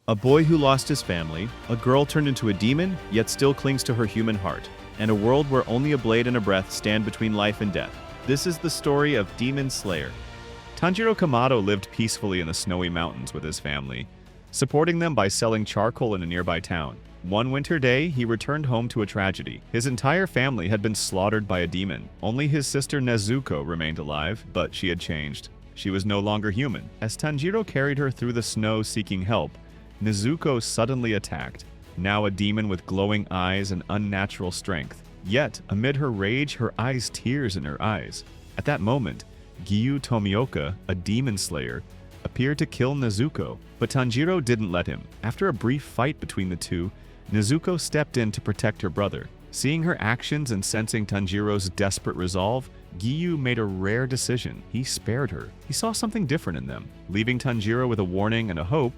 A boy who lost his family, a girl turned into a demon, yet still clings to her human heart, and a world where only a blade and a breath stand between life and death. This is the story of Demon Slayer. Tanjiro Kamado lived peacefully in the snowy mountains with his family, supporting them by selling charcoal in a nearby town. One winter day, he returned home to a tragedy. His entire family had been slaughtered by a demon. Only his sister Nezuko remained alive, but she had changed. She was no longer human. As Tanjiro carried her through the snow seeking help, Nezuko suddenly attacked, now a demon with glowing eyes and unnatural strength. Yet, amid her rage, her eyes tears in her eyes. At that moment, Giyu Tomioka, a demon slayer, appeared to kill Nezuko, but Tanjiro didn't let him. After a brief fight between the two, Nezuko stepped in to protect her brother. Seeing her actions and sensing Tanjiro's desperate resolve, Giyu made a rare decision. He spared her. He saw something different in them. Leaving Tanjiro with a warning and a hope,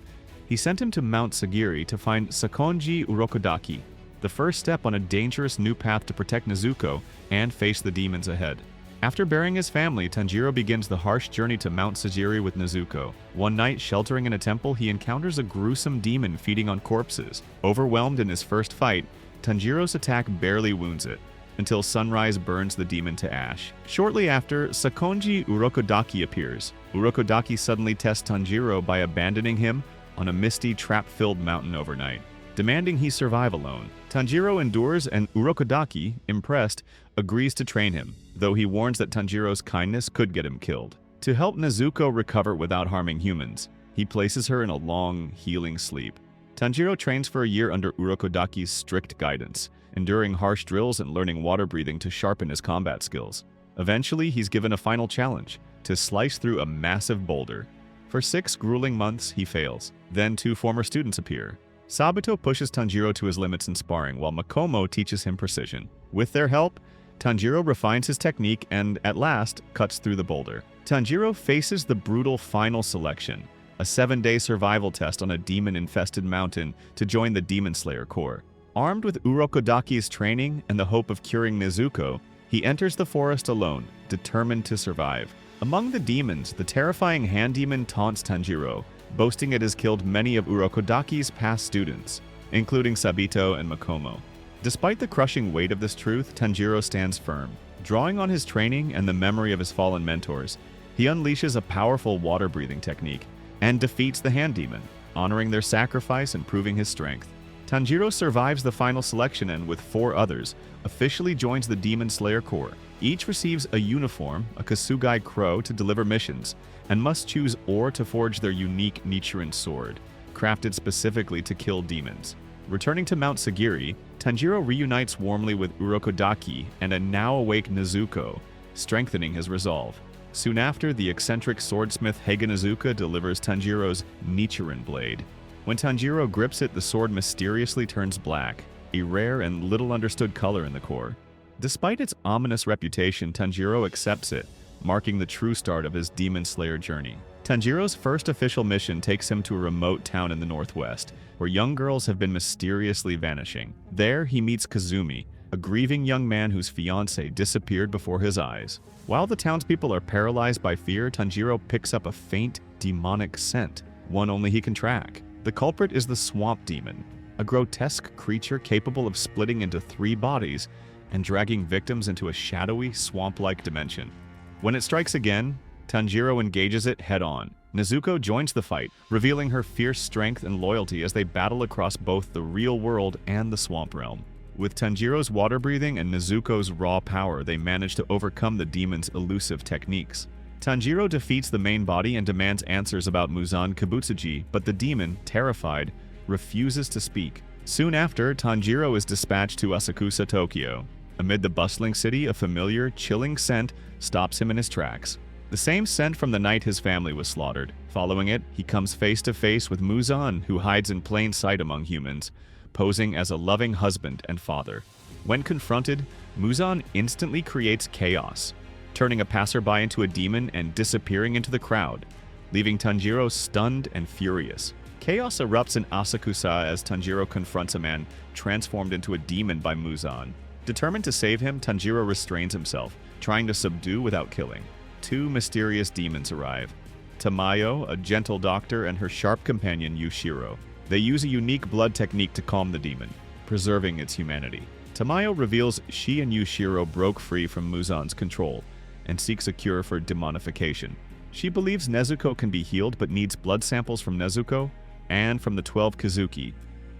he sent him to Mount Sagiri to find Sakonji Urokodaki, the first step on a dangerous new path to protect Nezuko and face the demons ahead. After burying his family, Tanjiro begins the harsh journey to Mount Sagiri with Nezuko. One night, sheltering in a temple, he encounters a gruesome demon feeding on corpses. Overwhelmed in his first fight, Tanjiro's attack barely wounds it, until sunrise burns the demon to ash. Shortly after, Sakonji Urokodaki appears. Urokodaki suddenly tests Tanjiro by abandoning him on a misty, trap-filled mountain overnight, demanding he survive alone. Tanjiro endures, and Urokodaki, impressed, agrees to train him, though he warns that Tanjiro's kindness could get him killed. To help Nezuko recover without harming humans, he places her in a long, healing sleep. Tanjiro trains for a year under Urokodaki's strict guidance, enduring harsh drills and learning water breathing to sharpen his combat skills. Eventually, he's given a final challenge, to slice through a massive boulder. For 6 grueling months, he fails. Then 2 former students appear. Sabuto pushes Tanjiro to his limits in sparring, while Makomo teaches him precision. With their help, Tanjiro refines his technique and, at last, cuts through the boulder. Tanjiro faces the brutal final selection, a 7-day survival test on a demon-infested mountain to join the Demon Slayer Corps. Armed with Urokodaki's training and the hope of curing Nezuko, he enters the forest alone, determined to survive. Among the demons, the terrifying hand demon taunts Tanjiro, boasting it has killed many of Urokodaki's past students, including Sabito and Makomo. Despite the crushing weight of this truth, Tanjiro stands firm. Drawing on his training and the memory of his fallen mentors, he unleashes a powerful water-breathing technique and defeats the hand demon, honoring their sacrifice and proving his strength. Tanjiro survives the final selection and, with 4 others, officially joins the Demon Slayer Corps. Each receives a uniform, a Kasugai crow, to deliver missions, and must choose ore to forge their unique Nichiren sword, crafted specifically to kill demons. Returning to Mount Sagiri, Tanjiro reunites warmly with Urokodaki and a now-awake Nezuko, strengthening his resolve. Soon after, the eccentric swordsmith Heiga Nezuka delivers Tanjiro's Nichiren blade. When Tanjiro grips it, the sword mysteriously turns black, a rare and little-understood color in the Corps. Despite its ominous reputation, Tanjiro accepts it, marking the true start of his Demon Slayer journey. Tanjiro's first official mission takes him to a remote town in the northwest, where young girls have been mysteriously vanishing. There, he meets Kazumi, a grieving young man whose fiancée disappeared before his eyes. While the townspeople are paralyzed by fear, Tanjiro picks up a faint, demonic scent, one only he can track. The culprit is the Swamp Demon, a grotesque creature capable of splitting into 3 bodies and dragging victims into a shadowy, swamp-like dimension. When it strikes again, Tanjiro engages it head-on. Nezuko joins the fight, revealing her fierce strength and loyalty as they battle across both the real world and the swamp realm. With Tanjiro's water breathing and Nezuko's raw power, they manage to overcome the demon's elusive techniques. Tanjiro defeats the main body and demands answers about Muzan Kibutsuji, but the demon, terrified, refuses to speak. Soon after, Tanjiro is dispatched to Asakusa, Tokyo. Amid the bustling city, a familiar, chilling scent stops him in his tracks. The same scent from the night his family was slaughtered. Following it, he comes face to face with Muzan, who hides in plain sight among humans, posing as a loving husband and father. When confronted, Muzan instantly creates chaos, turning a passerby into a demon and disappearing into the crowd, leaving Tanjiro stunned and furious. Chaos erupts in Asakusa as Tanjiro confronts a man transformed into a demon by Muzan. Determined to save him, Tanjiro restrains himself, trying to subdue without killing. 2 mysterious demons arrive: Tamayo, a gentle doctor, and her sharp companion Yushiro. They use a unique blood technique to calm the demon, preserving its humanity. Tamayo reveals she and Yushiro broke free from Muzan's control and seeks a cure for demonification. She believes Nezuko can be healed but needs blood samples from Nezuko and from the 12 Kazuki,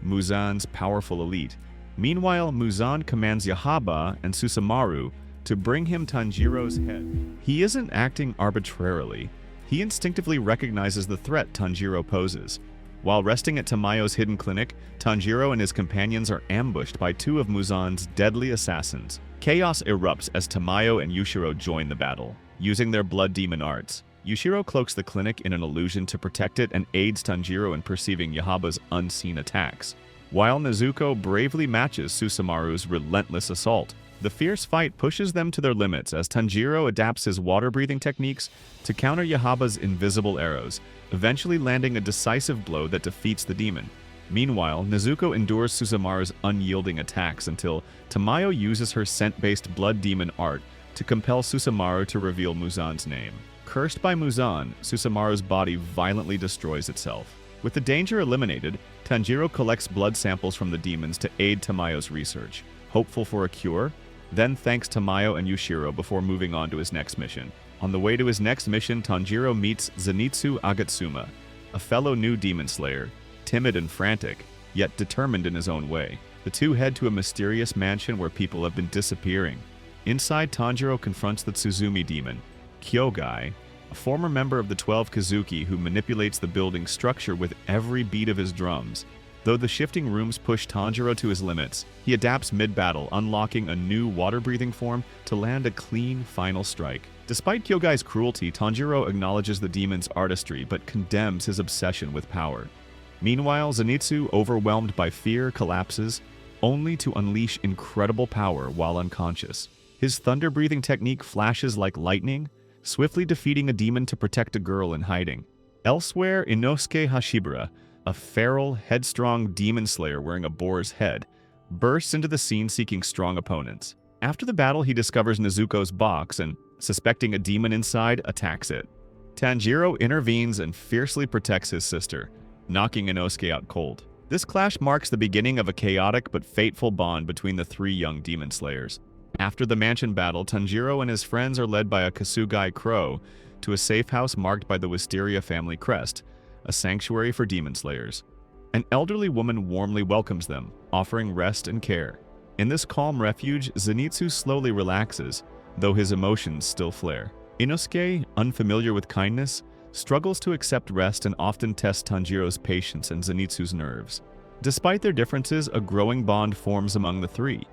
Muzan's powerful elite. Meanwhile, Muzan commands Yahaba and Susumaru to bring him Tanjiro's head. He isn't acting arbitrarily. He instinctively recognizes the threat Tanjiro poses. While resting at Tamayo's hidden clinic, Tanjiro and his companions are ambushed by two of Muzan's deadly assassins. Chaos erupts as Tamayo and Yushiro join the battle, using their blood demon arts. Yushiro cloaks the clinic in an illusion to protect it and aids Tanjiro in perceiving Yahaba's unseen attacks, while Nezuko bravely matches Susumaru's relentless assault. The fierce fight pushes them to their limits as Tanjiro adapts his water-breathing techniques to counter Yahaba's invisible arrows, eventually landing a decisive blow that defeats the demon. Meanwhile, Nezuko endures Susumaru's unyielding attacks until Tamayo uses her scent-based blood demon art to compel Susumaru to reveal Muzan's name. Cursed by Muzan, Susumaru's body violently destroys itself. With the danger eliminated, Tanjiro collects blood samples from the demons to aid Tamayo's research, hopeful for a cure, then thanks Tamayo and Yushiro before moving on to his next mission. On the way to his next mission, Tanjiro meets Zenitsu Agatsuma, a fellow new demon slayer, timid and frantic, yet determined in his own way. The two head to a mysterious mansion where people have been disappearing. Inside, Tanjiro confronts the Tsuzumi demon, Kyogai, a former member of the 12 Kazuki who manipulates the building's structure with every beat of his drums. Though the shifting rooms push Tanjiro to his limits, he adapts mid-battle, unlocking a new water-breathing form to land a clean final strike. Despite Kyogai's cruelty, Tanjiro acknowledges the demon's artistry but condemns his obsession with power. Meanwhile, Zenitsu, overwhelmed by fear, collapses, only to unleash incredible power while unconscious. His thunder-breathing technique flashes like lightning, swiftly defeating a demon to protect a girl in hiding. Elsewhere, Inosuke Hashira, a feral, headstrong demon slayer wearing a boar's head, bursts into the scene seeking strong opponents. After the battle, he discovers Nezuko's box and, suspecting a demon inside, attacks it. Tanjiro intervenes and fiercely protects his sister, knocking Inosuke out cold. This clash marks the beginning of a chaotic but fateful bond between the three young demon slayers. After the mansion battle, Tanjiro and his friends are led by a Kasugai crow to a safe house marked by the Wisteria family crest, a sanctuary for demon slayers. An elderly woman warmly welcomes them, offering rest and care. In this calm refuge, Zenitsu slowly relaxes, though his emotions still flare. Inosuke, unfamiliar with kindness, struggles to accept rest and often tests Tanjiro's patience and Zenitsu's nerves. Despite their differences, a growing bond forms among the three.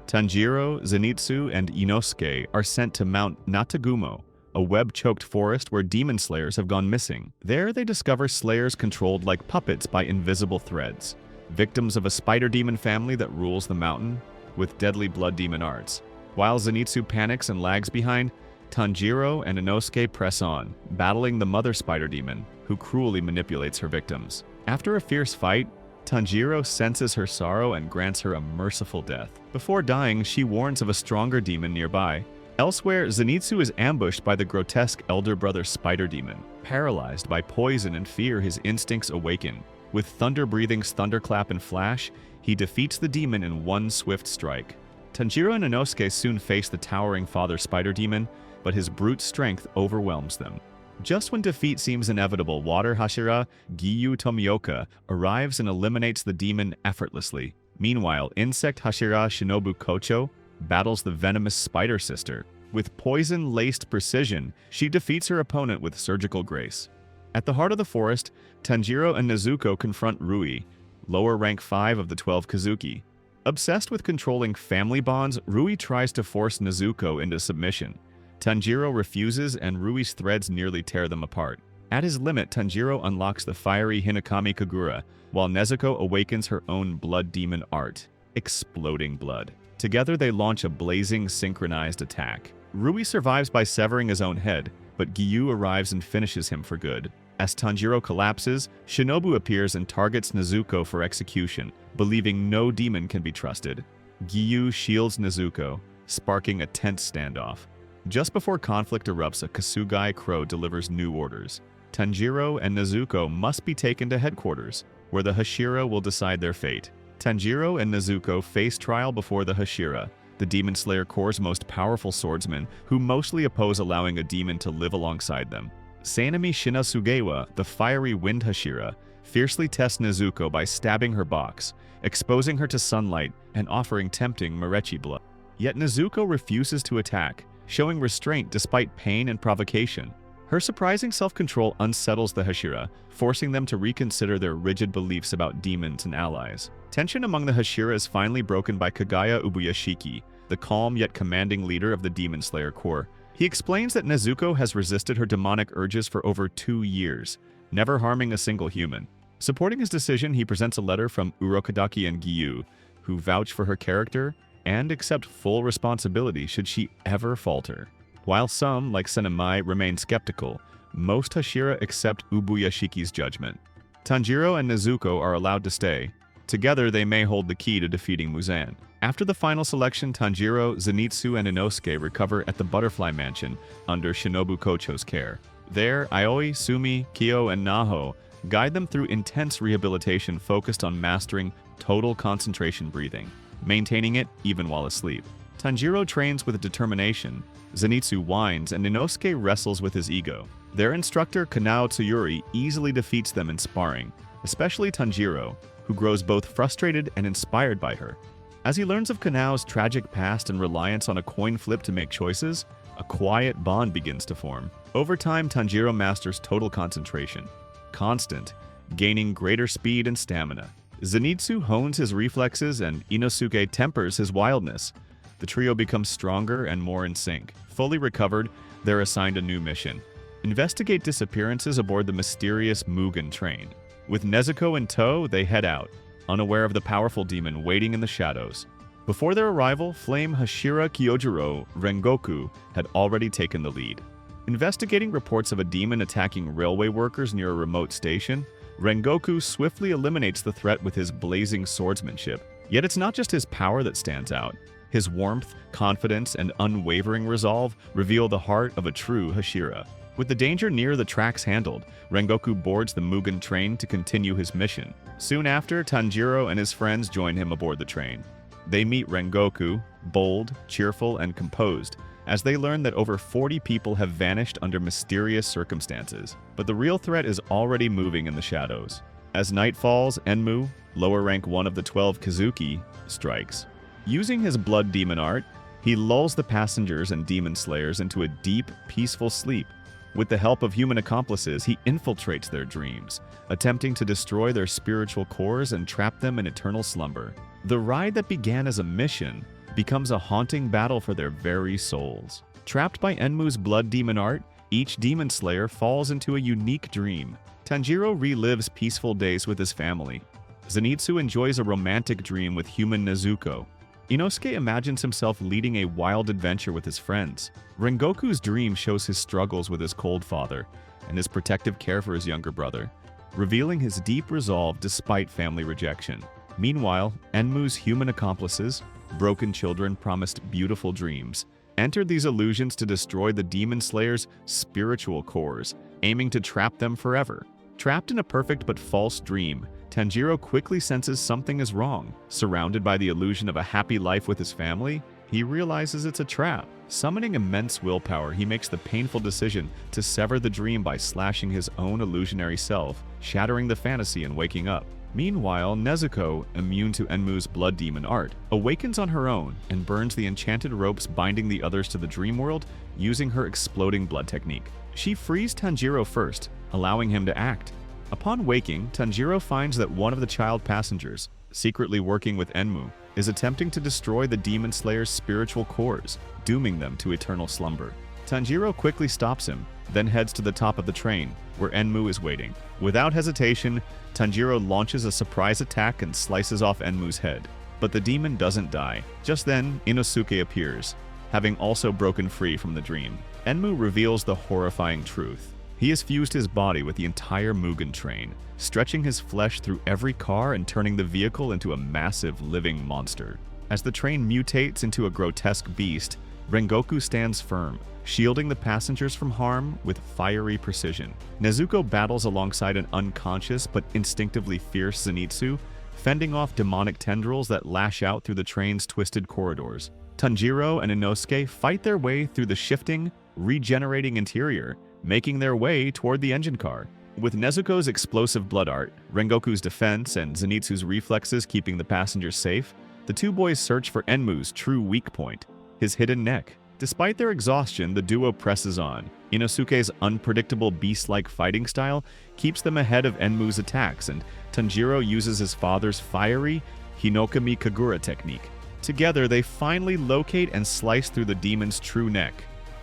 Tanjiro, Zenitsu, and Inosuke are sent to Mount Natagumo, a web-choked forest where demon slayers have gone missing. There they discover slayers controlled like puppets by invisible threads, victims of a spider demon family that rules the mountain with deadly blood demon arts. While Zenitsu panics and lags behind, Tanjiro and Inosuke press on, battling the mother spider demon, who cruelly manipulates her victims. After a fierce fight, Tanjiro senses her sorrow and grants her a merciful death. Before dying, she warns of a stronger demon nearby. Elsewhere, Zenitsu is ambushed by the grotesque elder brother spider demon. Paralyzed by poison and fear, his instincts awaken. With thunder-breathing's thunderclap and flash, he defeats the demon in one swift strike. Tanjiro and Inosuke soon face the towering father spider demon, but his brute strength overwhelms them. Just when defeat seems inevitable, Water Hashira, Giyu Tomioka, arrives and eliminates the demon effortlessly. Meanwhile, Insect Hashira Shinobu Kocho battles the venomous spider sister. With poison-laced precision, she defeats her opponent with surgical grace. At the heart of the forest, Tanjiro and Nezuko confront Rui, lower rank 5 of the 12 Kazuki. Obsessed with controlling family bonds, Rui tries to force Nezuko into submission. Tanjiro refuses and Rui's threads nearly tear them apart. At his limit, Tanjiro unlocks the fiery Hinokami Kagura, while Nezuko awakens her own blood demon art, exploding blood. Together they launch a blazing, synchronized attack. Rui survives by severing his own head, but Giyu arrives and finishes him for good. As Tanjiro collapses, Shinobu appears and targets Nezuko for execution, believing no demon can be trusted. Giyu shields Nezuko, sparking a tense standoff. Just before conflict erupts, a Kasugai crow delivers new orders. Tanjiro and Nezuko must be taken to headquarters. where the Hashira will decide their fate. Tanjiro and Nezuko face trial before the Hashira, the Demon Slayer Corps' most powerful swordsmen, who mostly oppose allowing a demon to live alongside them. Sanemi Shinasugewa, the fiery wind Hashira, fiercely tests Nezuko by stabbing her box, exposing her to sunlight and offering tempting Marechi blood. Yet Nezuko refuses to attack, showing restraint despite pain and provocation. Her surprising self-control unsettles the Hashira, forcing them to reconsider their rigid beliefs about demons and allies. Tension among the Hashira is finally broken by Kagaya Ubuyashiki, the calm yet commanding leader of the Demon Slayer Corps. He explains that Nezuko has resisted her demonic urges for over 2 years, never harming a single human. Supporting his decision, he presents a letter from Urokadaki and Giyu, who vouch for her character and accept full responsibility should she ever falter. While some, like Senmai, remain skeptical, most Hashira accept Ubuyashiki's judgment. Tanjiro and Nezuko are allowed to stay. Together, they may hold the key to defeating Muzan. After the final selection, Tanjiro, Zenitsu, and Inosuke recover at the Butterfly Mansion under Shinobu Kocho's care. There, Aoi, Sumi, Kyo, and Naho guide them through intense rehabilitation focused on mastering total concentration breathing, maintaining it even while asleep. Tanjiro trains with determination, Zenitsu whines, and Inosuke wrestles with his ego. Their instructor, Kanao Tsuyuri, easily defeats them in sparring, especially Tanjiro, who grows both frustrated and inspired by her. As he learns of Kanao's tragic past and reliance on a coin flip to make choices, a quiet bond begins to form. Over time, Tanjiro masters total concentration, constant, gaining greater speed and stamina. Zenitsu hones his reflexes and Inosuke tempers his wildness. The trio becomes stronger and more in sync. Fully recovered, they're assigned a new mission: investigate disappearances aboard the mysterious Mugen train. With Nezuko in tow, they head out, unaware of the powerful demon waiting in the shadows. Before their arrival, Flame Hashira Kyojuro Rengoku had already taken the lead. Investigating reports of a demon attacking railway workers near a remote station, Rengoku swiftly eliminates the threat with his blazing swordsmanship. Yet it's not just his power that stands out. His warmth, confidence, and unwavering resolve reveal the heart of a true Hashira. With the danger near the tracks handled, Rengoku boards the Mugen train to continue his mission. Soon after, Tanjiro and his friends join him aboard the train. They meet Rengoku, bold, cheerful, and composed, as they learn that over 40 people have vanished under mysterious circumstances. But the real threat is already moving in the shadows. As night falls, Enmu, lower rank 1 of the 12 Kazuki, strikes. Using his blood demon art, he lulls the passengers and demon slayers into a deep, peaceful sleep. With the help of human accomplices, he infiltrates their dreams, attempting to destroy their spiritual cores and trap them in eternal slumber. The ride that began as a mission becomes a haunting battle for their very souls. Trapped by Enmu's blood demon art, each demon slayer falls into a unique dream. Tanjiro relives peaceful days with his family. Zenitsu enjoys a romantic dream with human Nezuko. Inosuke imagines himself leading a wild adventure with his friends. Rengoku's dream shows his struggles with his cold father and his protective care for his younger brother, revealing his deep resolve despite family rejection. Meanwhile, Enmu's human accomplices, broken children promised beautiful dreams, entered these illusions to destroy the Demon Slayer's spiritual cores, aiming to trap them forever. Trapped in a perfect but false dream, Tanjiro quickly senses something is wrong. Surrounded by the illusion of a happy life with his family, he realizes it's a trap. Summoning immense willpower, he makes the painful decision to sever the dream by slashing his own illusionary self, shattering the fantasy and waking up. Meanwhile, Nezuko, immune to Enmu's blood demon art, awakens on her own and burns the enchanted ropes binding the others to the dream world using her exploding blood technique. She frees Tanjiro first, allowing him to act. Upon waking, Tanjiro finds that one of the child passengers, secretly working with Enmu, is attempting to destroy the Demon Slayer's spiritual cores, dooming them to eternal slumber. Tanjiro quickly stops him, then heads to the top of the train, where Enmu is waiting. Without hesitation, Tanjiro launches a surprise attack and slices off Enmu's head. But the demon doesn't die. Just then, Inosuke appears, having also broken free from the dream. Enmu reveals the horrifying truth. He has fused his body with the entire Mugen train, stretching his flesh through every car and turning the vehicle into a massive living monster. As the train mutates into a grotesque beast, Rengoku stands firm, shielding the passengers from harm with fiery precision. Nezuko battles alongside an unconscious but instinctively fierce Zenitsu, fending off demonic tendrils that lash out through the train's twisted corridors. Tanjiro and Inosuke fight their way through the shifting, regenerating interior, making their way toward the engine car. With Nezuko's explosive blood art, Rengoku's defense, and Zenitsu's reflexes keeping the passengers safe, the two boys search for Enmu's true weak point, his hidden neck. Despite their exhaustion, the duo presses on. Inosuke's unpredictable beast-like fighting style keeps them ahead of Enmu's attacks, and Tanjiro uses his father's fiery Hinokami Kagura technique. Together, they finally locate and slice through the demon's true neck.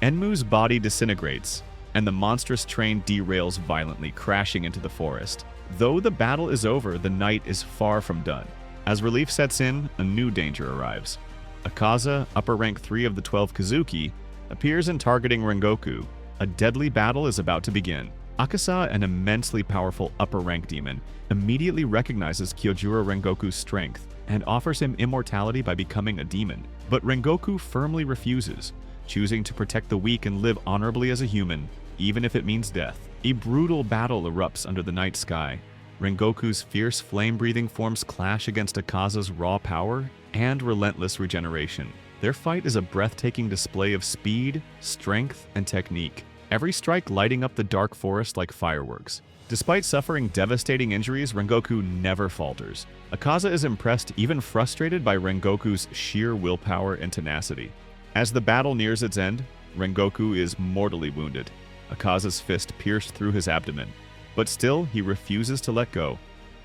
Enmu's body disintegrates, and the monstrous train derails violently, crashing into the forest. Though the battle is over, the night is far from done. As relief sets in, a new danger arrives. Akaza, upper rank 3 of the 12 Kazuki, appears in targeting Rengoku. A deadly battle is about to begin. Akaza, an immensely powerful upper rank demon, immediately recognizes Kyojuro Rengoku's strength and offers him immortality by becoming a demon. But Rengoku firmly refuses, choosing to protect the weak and live honorably as a human, even if it means death. A brutal battle erupts under the night sky. Rengoku's fierce flame-breathing forms clash against Akaza's raw power and relentless regeneration. Their fight is a breathtaking display of speed, strength, and technique, every strike lighting up the dark forest like fireworks. Despite suffering devastating injuries, Rengoku never falters. Akaza is impressed, even frustrated by Rengoku's sheer willpower and tenacity. As the battle nears its end, Rengoku is mortally wounded. Akaza's fist pierced through his abdomen, but still he refuses to let go.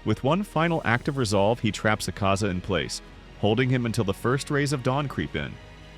With one final act of resolve, he traps Akaza in place, holding him until the first rays of dawn creep in.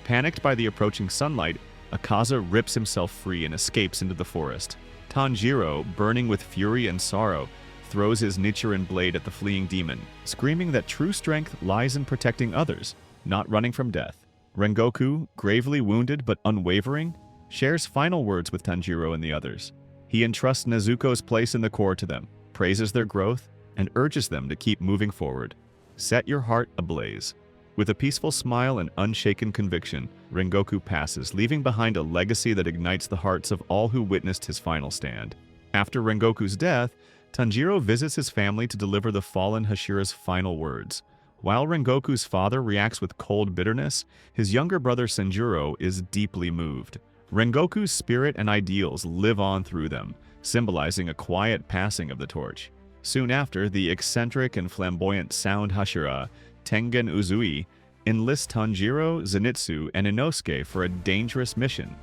Panicked by the approaching sunlight, Akaza rips himself free and escapes into the forest. Tanjiro, burning with fury and sorrow, throws his Nichiren blade at the fleeing demon, screaming that true strength lies in protecting others, not running from death. Rengoku, gravely wounded but unwavering, shares final words with Tanjiro and the others. He entrusts Nezuko's place in the Corps to them, praises their growth, and urges them to keep moving forward. Set your heart ablaze. With a peaceful smile and unshaken conviction, Rengoku passes, leaving behind a legacy that ignites the hearts of all who witnessed his final stand. After Rengoku's death, Tanjiro visits his family to deliver the fallen Hashira's final words. While Rengoku's father reacts with cold bitterness, his younger brother Senjuro is deeply moved. Rengoku's spirit and ideals live on through them, symbolizing a quiet passing of the torch. Soon after, the eccentric and flamboyant Sound Hashira, Tengen Uzui, enlists Tanjiro, Zenitsu, and Inosuke for a dangerous mission.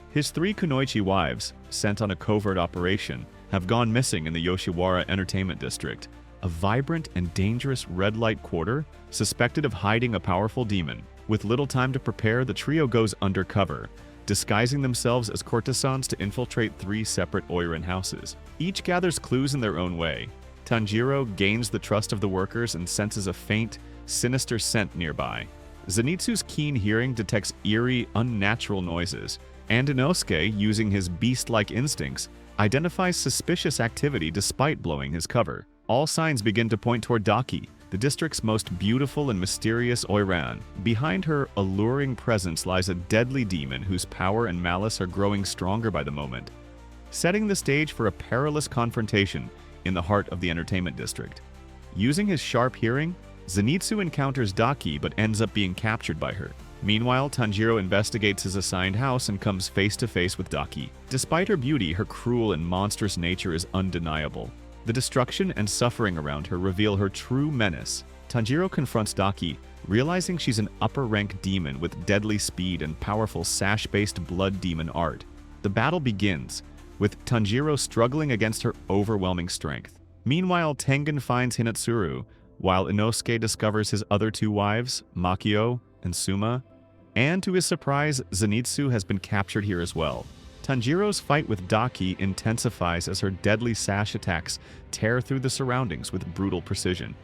His 3 kunoichi wives, sent on a covert operation, have gone missing in the Yoshiwara Entertainment District, a vibrant and dangerous red-light quarter suspected of hiding a powerful demon. With little time to prepare, the trio goes undercover, disguising themselves as courtesans to infiltrate 3 separate Oiran houses. Each gathers clues in their own way. Tanjiro gains the trust of the workers and senses a faint, sinister scent nearby. Zenitsu's keen hearing detects eerie, unnatural noises, and Inosuke, using his beast-like instincts, identifies suspicious activity despite blowing his cover. All signs begin to point toward Daki, the district's most beautiful and mysterious Oiran. Behind her alluring presence lies a deadly demon whose power and malice are growing stronger by the moment, setting the stage for a perilous confrontation in the heart of the entertainment district. Using his sharp hearing, Zenitsu encounters Daki but ends up being captured by her. Meanwhile, Tanjiro investigates his assigned house and comes face to face with Daki. Despite her beauty, her cruel and monstrous nature is undeniable. The destruction and suffering around her reveal her true menace. Tanjiro confronts Daki, realizing she's an upper-rank demon with deadly speed and powerful sash-based blood demon art. The battle begins, with Tanjiro struggling against her overwhelming strength. Meanwhile, Tengen finds Hinatsuru, while Inosuke discovers his other 2 wives, Makio and Suma, and to his surprise, Zenitsu has been captured here as well. Tanjiro's fight with Daki intensifies as her deadly sash attacks tear through the surroundings with brutal precision.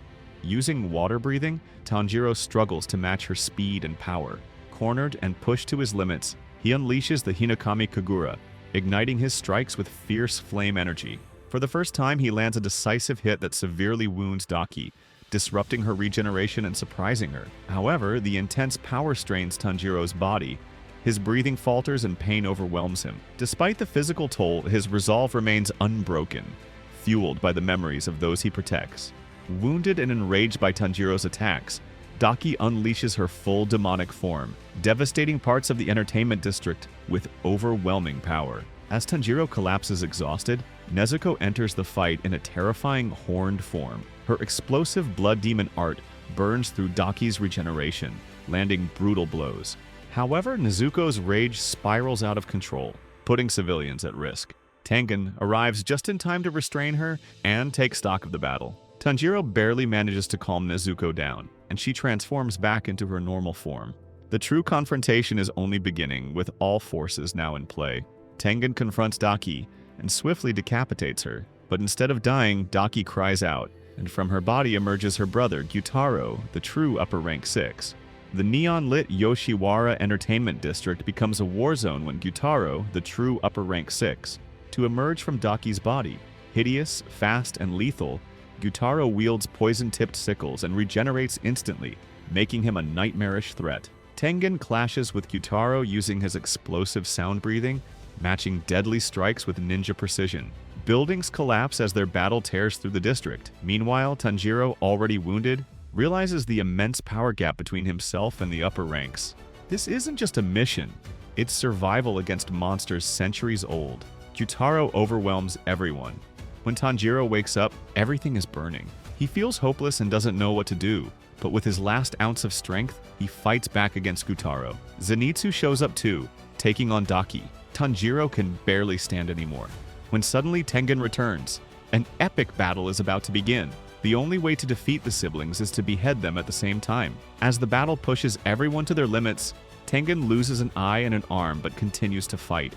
Using water breathing, Tanjiro struggles to match her speed and power. Cornered and pushed to his limits, he unleashes the Hinokami Kagura, igniting his strikes with fierce flame energy. For the first time, he lands a decisive hit that severely wounds Daki, disrupting her regeneration and surprising her. However, the intense power strains Tanjiro's body, His breathing falters and pain overwhelms him. Despite the physical toll, his resolve remains unbroken, fueled by the memories of those he protects. Wounded and enraged by Tanjiro's attacks, Daki unleashes her full demonic form, devastating parts of the entertainment district with overwhelming power. As Tanjiro collapses exhausted, Nezuko enters the fight in a terrifying horned form. Her explosive blood demon art burns through Daki's regeneration, landing brutal blows. However, Nezuko's rage spirals out of control, putting civilians at risk. Tengen arrives just in time to restrain her and take stock of the battle. Tanjiro barely manages to calm Nezuko down, and she transforms back into her normal form. The true confrontation is only beginning, with all forces now in play. Tengen confronts Daki and swiftly decapitates her, but instead of dying, Daki cries out, and from her body emerges her brother, Gyutaro, the true upper rank 6. The neon-lit Yoshiwara Entertainment District becomes a war zone when Gyutaro, the true upper rank 6, to emerge from Daki's body. Hideous, fast, and lethal, Gyutaro wields poison-tipped sickles and regenerates instantly, making him a nightmarish threat. Tengen clashes with Gyutaro using his explosive sound breathing, matching deadly strikes with ninja precision. Buildings collapse as their battle tears through the district. Meanwhile, Tanjiro, already wounded, realizes the immense power gap between himself and the upper ranks. This isn't just a mission, it's survival against monsters centuries old. Gyutaro overwhelms everyone. When Tanjiro wakes up, everything is burning. He feels hopeless and doesn't know what to do, but with his last ounce of strength, he fights back against Gyutaro. Zenitsu shows up too, taking on Daki. Tanjiro can barely stand anymore, when suddenly Tengen returns. An epic battle is about to begin. The only way to defeat the siblings is to behead them at the same time. As the battle pushes everyone to their limits, Tengen loses an eye and an arm but continues to fight,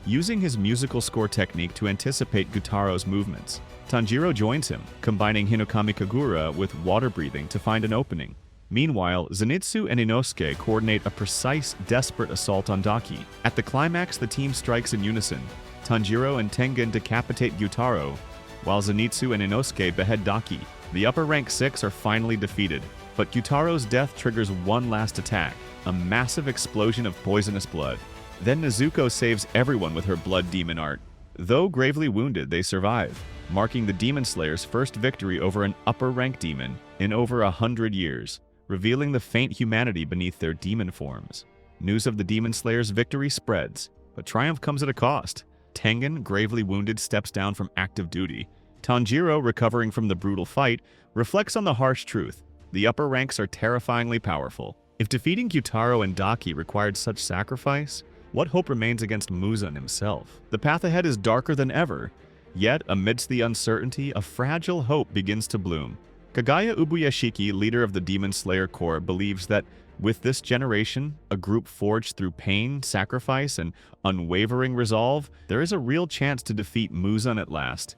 using his musical score technique to anticipate Gyutaro's movements. Tanjiro joins him, combining Hinokami Kagura with water breathing to find an opening. Meanwhile, Zenitsu and Inosuke coordinate a precise, desperate assault on Daki. At the climax, the team strikes in unison. Tanjiro and Tengen decapitate Gyutaro, while Zenitsu and Inosuke behead Daki. The upper rank 6 are finally defeated, but Gyutaro's death triggers one last attack, a massive explosion of poisonous blood. Then Nezuko saves everyone with her blood demon art. Though gravely wounded, they survive, marking the Demon Slayer's first victory over an upper rank demon in over 100 years, revealing the faint humanity beneath their demon forms. News of the Demon Slayer's victory spreads, but triumph comes at a cost. Tengen, gravely wounded, steps down from active duty. Tanjiro, recovering from the brutal fight, reflects on the harsh truth. The upper ranks are terrifyingly powerful. If defeating Gyutaro and Daki required such sacrifice, what hope remains against Muzan himself? The path ahead is darker than ever, yet amidst the uncertainty, a fragile hope begins to bloom. Kagaya Ubuyashiki, leader of the Demon Slayer Corps, believes that with this generation, a group forged through pain, sacrifice, and unwavering resolve, there is a real chance to defeat Muzan at last.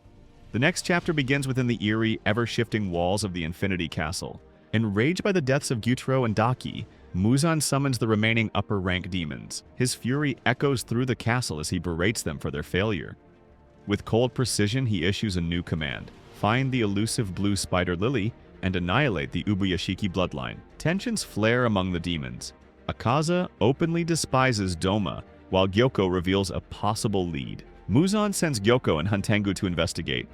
The next chapter begins within the eerie, ever-shifting walls of the Infinity Castle. Enraged by the deaths of Gyutaro and Daki, Muzan summons the remaining upper-rank demons. His fury echoes through the castle as he berates them for their failure. With cold precision, he issues a new command: find the elusive blue spider lily and annihilate the Ubuyashiki bloodline. Tensions flare among the demons. Akaza openly despises Doma, while Gyoko reveals a possible lead. Muzan sends Gyoko and Hantengu to investigate.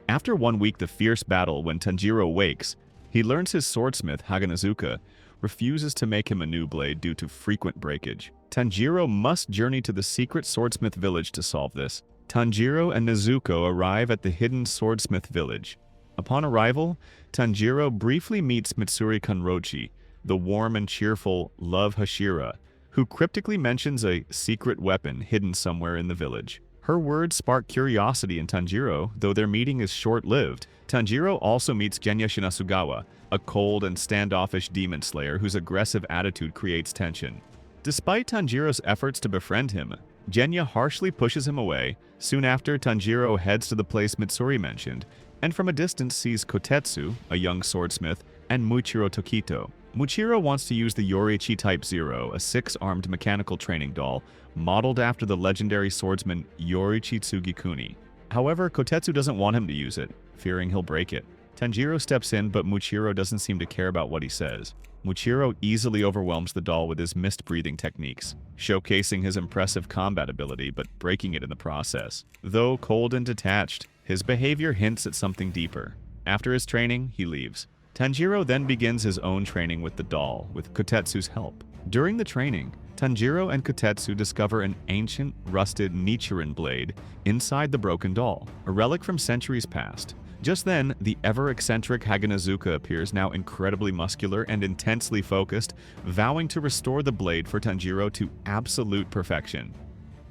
After 1 week, the fierce battle, when Tanjiro wakes, he learns his swordsmith, Haganezuka, refuses to make him a new blade due to frequent breakage. Tanjiro must journey to the secret swordsmith village to solve this. Tanjiro and Nezuko arrive at the hidden swordsmith village. Upon arrival, Tanjiro briefly meets Mitsuri Kanrochi, the warm and cheerful Love Hashira, who cryptically mentions a secret weapon hidden somewhere in the village. Her words spark curiosity in Tanjiro, though their meeting is short-lived. Tanjiro also meets Genya Shinasugawa, a cold and standoffish demon slayer whose aggressive attitude creates tension. Despite Tanjiro's efforts to befriend him, Genya harshly pushes him away. Soon after, Tanjiro heads to the place Mitsuri mentioned, and from a distance sees Kotetsu, a young swordsmith, and Muichiro Tokito. Muichiro wants to use the Yoriichi Type 0, a 6-armed mechanical training doll, modeled after the legendary swordsman Yoriichi Tsugikuni. However, Kotetsu doesn't want him to use it, fearing he'll break it. Tanjiro steps in, but Muichiro doesn't seem to care about what he says. Muichiro easily overwhelms the doll with his mist-breathing techniques, showcasing his impressive combat ability but breaking it in the process. Though cold and detached, his behavior hints at something deeper. After his training, he leaves. Tanjiro then begins his own training with the doll, with Kotetsu's help. During the training, Tanjiro and Kotetsu discover an ancient, rusted Nichiren blade inside the broken doll, a relic from centuries past. Just then, the ever-eccentric Haganazuka appears, now incredibly muscular and intensely focused, vowing to restore the blade for Tanjiro to absolute perfection.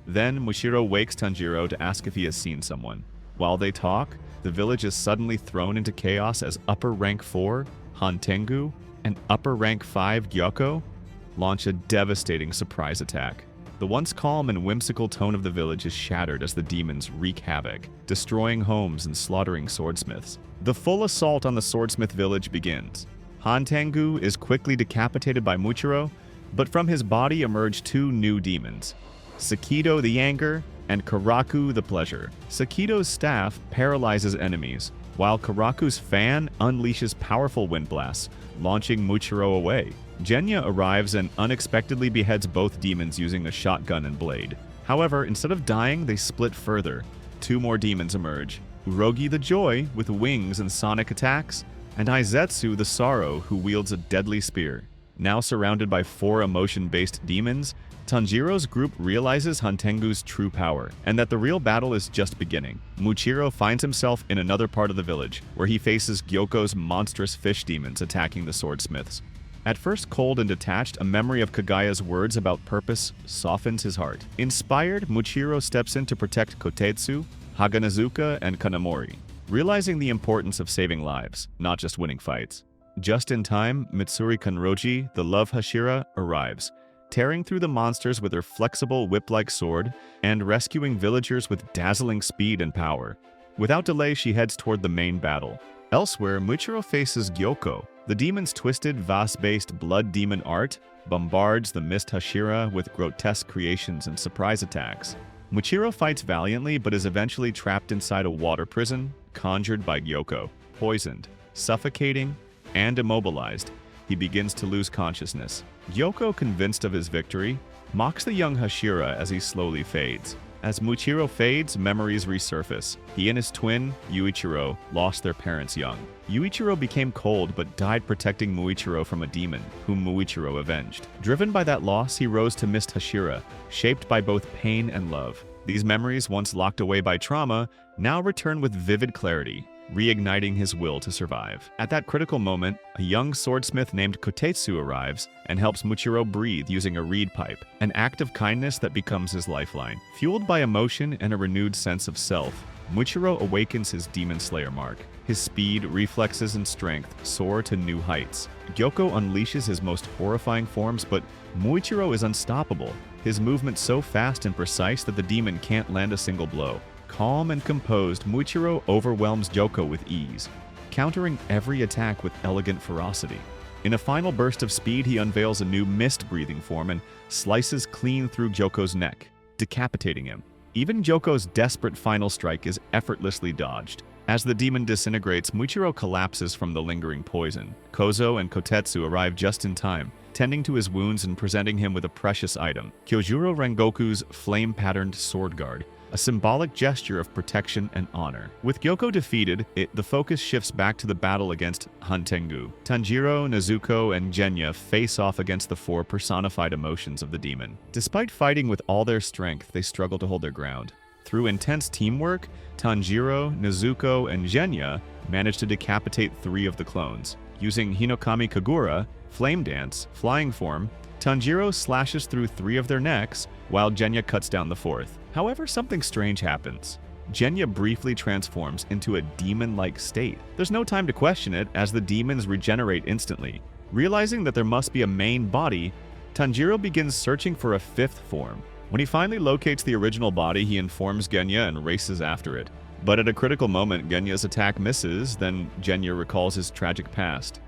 Then, Muichiro wakes Tanjiro to ask if he has seen someone. While they talk, the village is suddenly thrown into chaos as Upper Rank 4, Hantengu, and Upper Rank 5, Gyoko, launch a devastating surprise attack. The once calm and whimsical tone of the village is shattered as the demons wreak havoc, destroying homes and slaughtering swordsmiths. The full assault on the swordsmith village begins. Hantengu is quickly decapitated by Muichiro, but from his body emerge two new demons, Sakido the Anger and Karaku the Pleasure. Sakido's staff paralyzes enemies, while Karaku's fan unleashes powerful wind blasts, launching Muichiro away. Genya arrives and unexpectedly beheads both demons using a shotgun and blade. However, instead of dying, they split further. Two more demons emerge, Urogi the Joy with wings and sonic attacks, and Aizetsu the Sorrow who wields a deadly spear. Now surrounded by four emotion-based demons, Tanjiro's group realizes Hantengu's true power, and that the real battle is just beginning. Muichiro finds himself in another part of the village, where he faces Gyoko's monstrous fish demons attacking the swordsmiths. At first cold and detached, a memory of Kagaya's words about purpose softens his heart. Inspired, Muichiro steps in to protect Kotetsu, Haganazuka, and Kanamori, realizing the importance of saving lives, not just winning fights. Just in time, Mitsuri Kanroji, the love Hashira, arrives, tearing through the monsters with her flexible whip-like sword and rescuing villagers with dazzling speed and power. Without delay, she heads toward the main battle. Elsewhere, Muichiro faces Gyoko. The demon's twisted, vase-based blood demon art bombards the mist Hashira with grotesque creations and surprise attacks. Muichiro fights valiantly but is eventually trapped inside a water prison conjured by Gyoko. Poisoned, suffocating, and immobilized, he begins to lose consciousness. Gyoko, convinced of his victory, mocks the young Hashira as he slowly fades. As Muichiro fades, memories resurface. He and his twin, Yuichiro, lost their parents young. Yuichiro became cold but died protecting Muichiro from a demon, whom Muichiro avenged. Driven by that loss, he rose to Mist Hashira, shaped by both pain and love. These memories, once locked away by trauma, now return with vivid clarity, reigniting his will to survive. At that critical moment, a young swordsmith named Kotetsu arrives and helps Muichiro breathe using a reed pipe, an act of kindness that becomes his lifeline. Fueled by emotion and a renewed sense of self, Muichiro awakens his Demon Slayer mark. His speed, reflexes, and strength soar to new heights. Gyoko unleashes his most horrifying forms, but Muichiro is unstoppable, his movement so fast and precise that the demon can't land a single blow. Calm and composed, Muichiro overwhelms Gyoko with ease, countering every attack with elegant ferocity. In a final burst of speed, he unveils a new mist-breathing form and slices clean through Gyoko's neck, decapitating him. Even Gyoko's desperate final strike is effortlessly dodged. As the demon disintegrates, Muichiro collapses from the lingering poison. Kozo and Kotetsu arrive just in time, tending to his wounds and presenting him with a precious item, Kyojuro Rengoku's flame-patterned sword guard, a symbolic gesture of protection and honor. With Gyoko defeated, the focus shifts back to the battle against Hantengu. Tanjiro, Nezuko, and Genya face off against the four personified emotions of the demon. Despite fighting with all their strength, they struggle to hold their ground. Through intense teamwork, Tanjiro, Nezuko, and Genya manage to decapitate 3 of the clones. Using Hinokami Kagura, Flame Dance, Flying Form, Tanjiro slashes through 3 of their necks, while Genya cuts down the 4th. However, something strange happens. Genya briefly transforms into a demon-like state. There's no time to question it, as the demons regenerate instantly. Realizing that there must be a main body, Tanjiro begins searching for a 5th form. When he finally locates the original body, he informs Genya and races after it. But at a critical moment, Genya's attack misses, then Genya recalls his tragic past.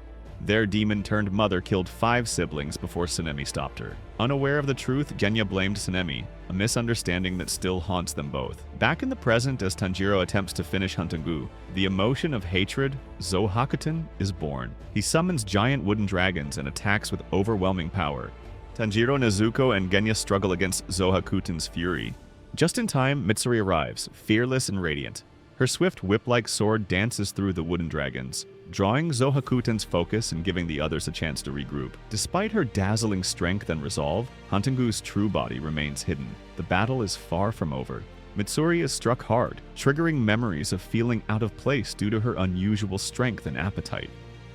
Their demon-turned-mother killed 5 siblings before Tsunemi stopped her. Unaware of the truth, Genya blamed Tsunemi, a misunderstanding that still haunts them both. Back in the present, as Tanjiro attempts to finish Huntengu, the emotion of hatred, Zohakuten, is born. He summons giant wooden dragons and attacks with overwhelming power. Tanjiro, Nezuko, and Genya struggle against Zohakuten's fury. Just in time, Mitsuri arrives, fearless and radiant. Her swift whip-like sword dances through the wooden dragons, drawing Zohakuten's focus and giving the others a chance to regroup. Despite her dazzling strength and resolve, Huntengu's true body remains hidden. The battle is far from over. Mitsuri is struck hard, triggering memories of feeling out of place due to her unusual strength and appetite.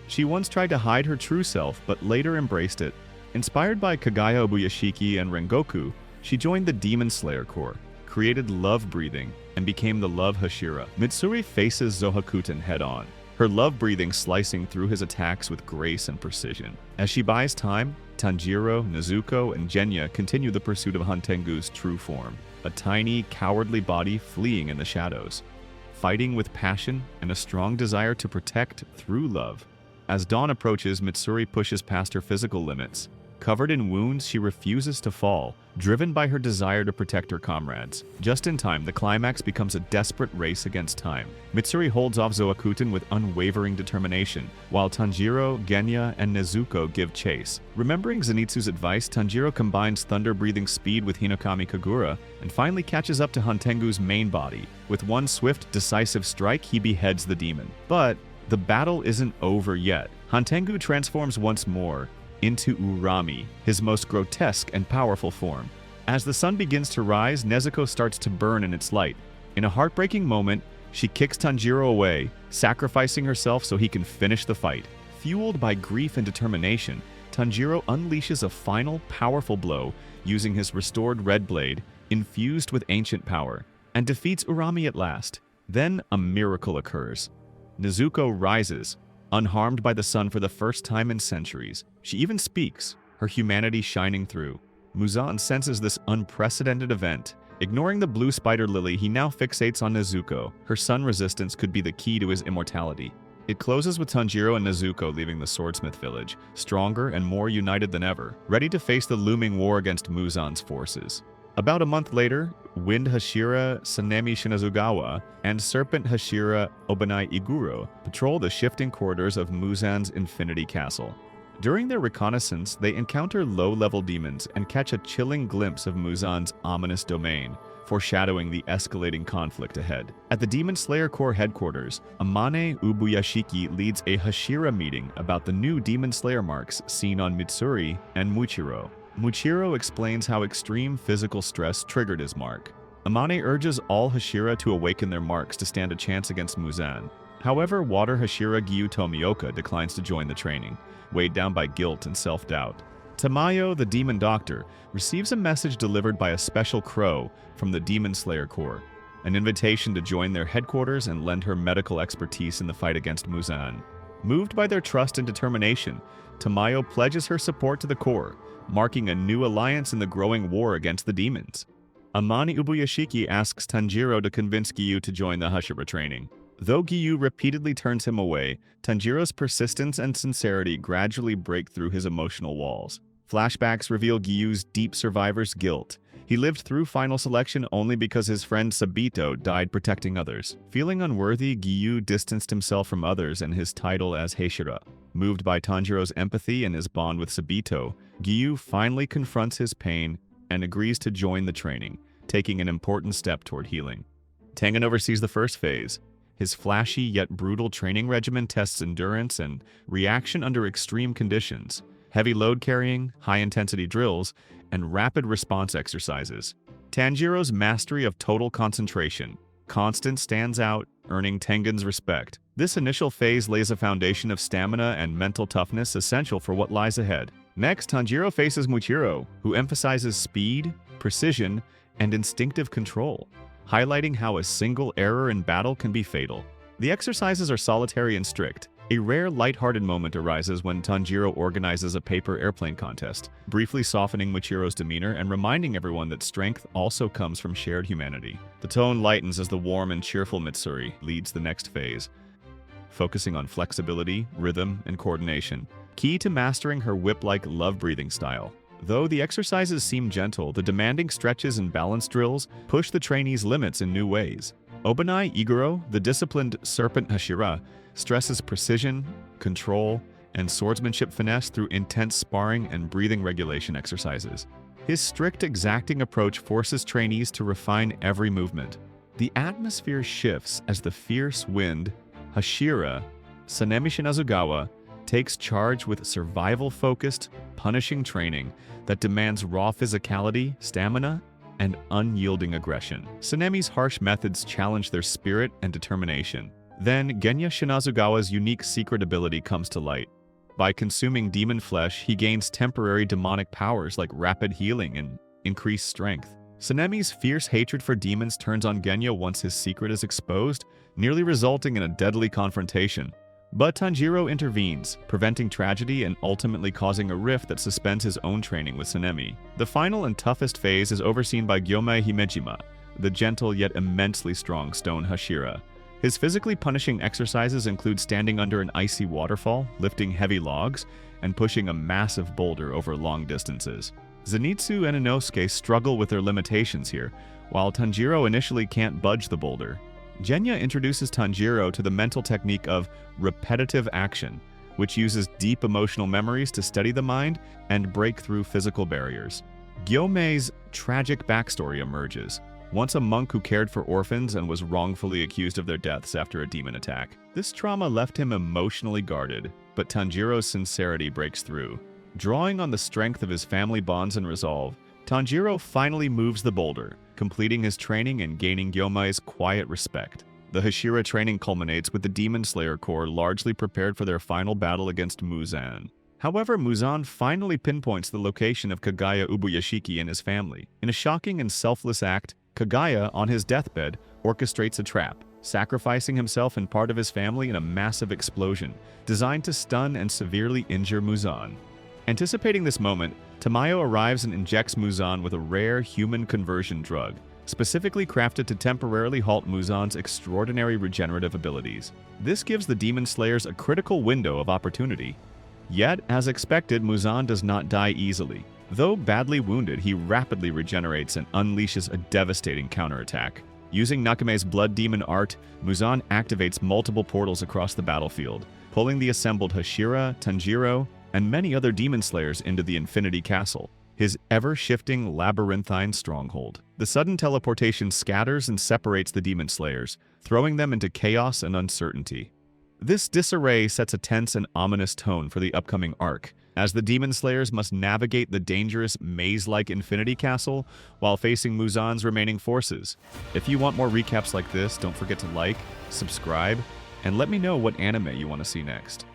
She once tried to hide her true self, but later embraced it. Inspired by Kagaya Obuyashiki and Rengoku, she joined the Demon Slayer Corps, created love breathing, and became the Love Hashira. Mitsuri faces Zohakuten head-on, her love breathing slicing through his attacks with grace and precision. As she buys time, Tanjiro, Nezuko, and Genya continue the pursuit of Huntengu's true form, a tiny, cowardly body fleeing in the shadows, fighting with passion and a strong desire to protect through love. As dawn approaches, Mitsuri pushes past her physical limits. Covered in wounds, she refuses to fall, driven by her desire to protect her comrades. Just in time, the climax becomes a desperate race against time. Mitsuri holds off Zohakuten with unwavering determination, while Tanjiro, Genya, and Nezuko give chase. Remembering Zenitsu's advice, Tanjiro combines thunder-breathing speed with Hinokami Kagura and finally catches up to Huntengu's main body. With one swift, decisive strike, he beheads the demon. But the battle isn't over yet. Huntengu transforms once more into Urami, his most grotesque and powerful form. As the sun begins to rise, Nezuko starts to burn in its light. In a heartbreaking moment, she kicks Tanjiro away, sacrificing herself so he can finish the fight. Fueled by grief and determination, Tanjiro unleashes a final, powerful blow using his restored red blade, infused with ancient power, and defeats Urami at last. Then a miracle occurs. Nezuko rises, unharmed by the sun for the first time in centuries. She even speaks, her humanity shining through. Muzan senses this unprecedented event. Ignoring the blue spider lily, he now fixates on Nezuko. Her sun resistance could be the key to his immortality. It closes with Tanjiro and Nezuko leaving the Swordsmith village, stronger and more united than ever, ready to face the looming war against Muzan's forces. About a month later, Wind Hashira Sanemi Shinazugawa and Serpent Hashira Obanai Iguro patrol the shifting corridors of Muzan's Infinity Castle. During their reconnaissance, they encounter low-level demons and catch a chilling glimpse of Muzan's ominous domain, foreshadowing the escalating conflict ahead. At the Demon Slayer Corps headquarters, Amane Ubuyashiki leads a Hashira meeting about the new Demon Slayer marks seen on Mitsuri and Muichiro. Muichiro explains how extreme physical stress triggered his mark. Amane urges all Hashira to awaken their marks to stand a chance against Muzan. However, Water Hashira Gyu Tomioka declines to join the training, weighed down by guilt and self-doubt. Tamayo, the Demon Doctor, receives a message delivered by a special crow from the Demon Slayer Corps, an invitation to join their headquarters and lend her medical expertise in the fight against Muzan. Moved by their trust and determination, Tamayo pledges her support to the Corps, marking a new alliance in the growing war against the demons. Amane Ubuyashiki asks Tanjiro to convince Gyu to join the Hashira training. Though Gyu repeatedly turns him away, Tanjiro's persistence and sincerity gradually break through his emotional walls. Flashbacks reveal Gyu's deep survivor's guilt. He lived through final selection only because his friend Sabito died protecting others. Feeling unworthy, Gyu distanced himself from others and his title as Hashira. Moved by Tanjiro's empathy and his bond with Sabito, Gyu finally confronts his pain and agrees to join the training, taking an important step toward healing. Tengen oversees the first phase. His flashy yet brutal training regimen tests endurance and reaction under extreme conditions, heavy load carrying, high-intensity drills, and rapid response exercises. Tanjiro's mastery of total concentration, constant stands out, earning Tengen's respect. This initial phase lays a foundation of stamina and mental toughness essential for what lies ahead. Next, Tanjiro faces Muichiro, who emphasizes speed, precision, and instinctive control, highlighting how a single error in battle can be fatal. The exercises are solitary and strict. A rare lighthearted moment arises when Tanjiro organizes a paper airplane contest, briefly softening Muichiro's demeanor and reminding everyone that strength also comes from shared humanity. The tone lightens as the warm and cheerful Mitsuri leads the next phase. focusing on flexibility, rhythm, and coordination, key to mastering her whip-like love-breathing style. Though the exercises seem gentle, the demanding stretches and balance drills push the trainee's limits in new ways. Obanai Iguro, the disciplined serpent Hashira, stresses precision, control, and swordsmanship finesse through intense sparring and breathing regulation exercises. His strict, exacting approach forces trainees to refine every movement. The atmosphere shifts as the fierce wind, Hashira, Sanemi Shinazugawa, takes charge with survival-focused, punishing training that demands raw physicality, stamina, and unyielding aggression. Sanemi's harsh methods challenge their spirit and determination. Then, Genya Shinazugawa's unique secret ability comes to light. By consuming demon flesh, he gains temporary demonic powers like rapid healing and increased strength. Sanemi's fierce hatred for demons turns on Genya once his secret is exposed, nearly resulting in a deadly confrontation. But Tanjiro intervenes, preventing tragedy and ultimately causing a rift that suspends his own training with Sanemi. The final and toughest phase is overseen by Gyomei Himejima, the gentle yet immensely strong stone Hashira. His physically punishing exercises include standing under an icy waterfall, lifting heavy logs, and pushing a massive boulder over long distances. Zenitsu and Inosuke struggle with their limitations here, while Tanjiro initially can't budge the boulder. Genya introduces Tanjiro to the mental technique of repetitive action, which uses deep emotional memories to steady the mind and break through physical barriers. Gyomei's tragic backstory emerges. Once a monk who cared for orphans and was wrongfully accused of their deaths after a demon attack. This trauma left him emotionally guarded, but Tanjiro's sincerity breaks through. Drawing on the strength of his family bonds and resolve, Tanjiro finally moves the boulder, completing his training and gaining Gyomei's quiet respect. The Hashira training culminates with the Demon Slayer Corps largely prepared for their final battle against Muzan. However, Muzan finally pinpoints the location of Kagaya Ubuyashiki and his family. In a shocking and selfless act, Kagaya, on his deathbed, orchestrates a trap, sacrificing himself and part of his family in a massive explosion, designed to stun and severely injure Muzan. Anticipating this moment, Tamayo arrives and injects Muzan with a rare human conversion drug, specifically crafted to temporarily halt Muzan's extraordinary regenerative abilities. This gives the Demon Slayers a critical window of opportunity. Yet, as expected, Muzan does not die easily. Though badly wounded, he rapidly regenerates and unleashes a devastating counterattack. Using Nakame's blood demon art, Muzan activates multiple portals across the battlefield, pulling the assembled Hashira, Tanjiro, and many other demon slayers into the Infinity Castle, his ever-shifting labyrinthine stronghold. The sudden teleportation scatters and separates the demon slayers, throwing them into chaos and uncertainty. This disarray sets a tense and ominous tone for the upcoming arc, as the Demon Slayers must navigate the dangerous maze-like Infinity Castle while facing Muzan's remaining forces. If you want more recaps like this, don't forget to like, subscribe, and let me know what anime you want to see next.